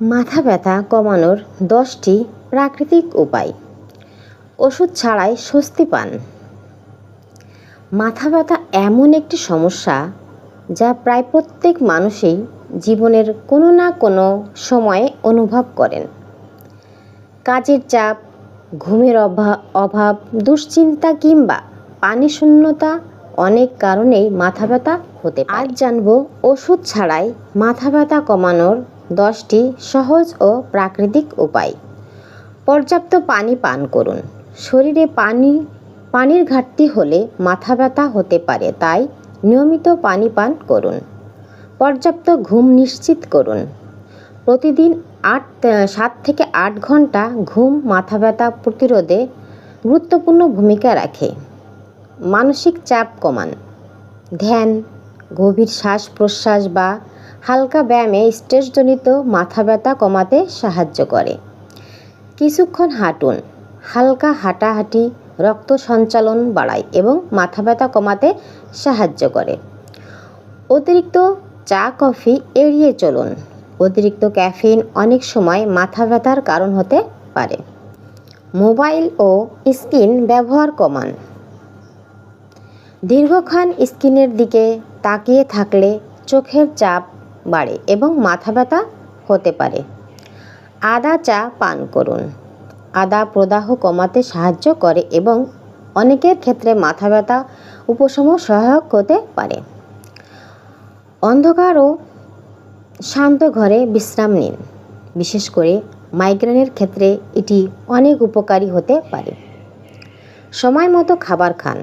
মাথা ব্যথা কমানোর 10টি প্রাকৃতিক উপায়। ওষুধ ছাড়াই স্বস্তি পান। মাথা ব্যথা এমন একটি সমস্যা যা প্রায় প্রত্যেক মানুষই জীবনের কোনো না কোনো সময়ে অনুভব করেন। কাজের চাপ, ঘুমের অভাব, দুশ্চিন্তা কিংবা পানিশূন্যতা অনেক কারণেই মাথা ব্যথা হতে পারে। আজ জানব ওষুধ ছাড়াই মাথা ব্যথা কমানোর 10টি সহজ ও প্রাকৃতিক উপায়। পর্যাপ্ত পানি পান করুন। শরীরে পানির ঘাটতি হলে মাথা ব্যথা হতে পারে, তাই নিয়মিত পানি পান করুন। পর্যাপ্ত ঘুম নিশ্চিত করুন। প্রতিদিন 7 থেকে 8 ঘন্টা ঘুম মাথা ব্যথা প্রতিরোধে গুরুত্বপূর্ণ ভূমিকা রাখে। মানসিক চাপ কমান। ধ্যান, গভীর শ্বাস প্রশ্বাস বা হালকা ব্যায়ামে স্ট্রেসজনিত মাথা ব্যথা কমাতে সাহায্য করে। কিছুক্ষণ হাঁটুন। হালকা হাঁটাহাঁটি রক্ত সঞ্চালন বাড়ায় এবং মাথা ব্যথা কমাতে সাহায্য করে। অতিরিক্ত চা কফি এড়িয়ে চলুন। অতিরিক্ত ক্যাফিন অনেক সময় মাথা ব্যথার কারণ হতে পারে। মোবাইল ও স্ক্রিন ব্যবহার কমান। দীর্ঘক্ষণ স্ক্রিনের দিকে তাকিয়ে থাকলে চোখের চাপ বাড়ে এবং মাথা ব্যথা হতে পারে। আদা চা পান করুন। আদা প্রদাহ কমাতে সাহায্য করে এবং অনেকের ক্ষেত্রে মাথা ব্যথা উপশমে সহায়ক হতে পারে। অন্ধকার ও শান্ত ঘরে বিশ্রাম নিন। বিশেষ করে মাইগ্রেনের ক্ষেত্রে এটি অনেক উপকারী হতে পারে। সময় মতো খাবার খান।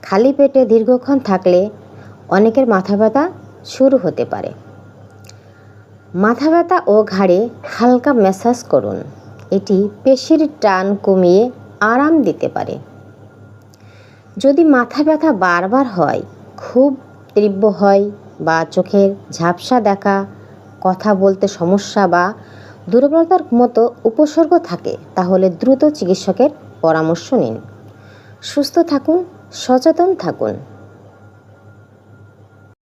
খালি পেটে দীর্ঘক্ষণ থাকলে অনেকের মাথা ব্যথা শুরু হতে পারে। মাথা ব্যথা ও ঘাড়ে হালকা ম্যাসাজ করুন। এটি পেশির টান কমিয়ে আরাম দিতে পারে। যদি মাথা ব্যথা বারবার হয়, খুব তীব্র হয় বা চোখের ঝাপসা দেখা, কথা বলতে সমস্যা বা দুর্বলতার মতো উপসর্গ থাকে, তাহলে দ্রুত চিকিৎসকের পরামর্শ নিন। সুস্থ থাকুন, সচেতন থাকুন।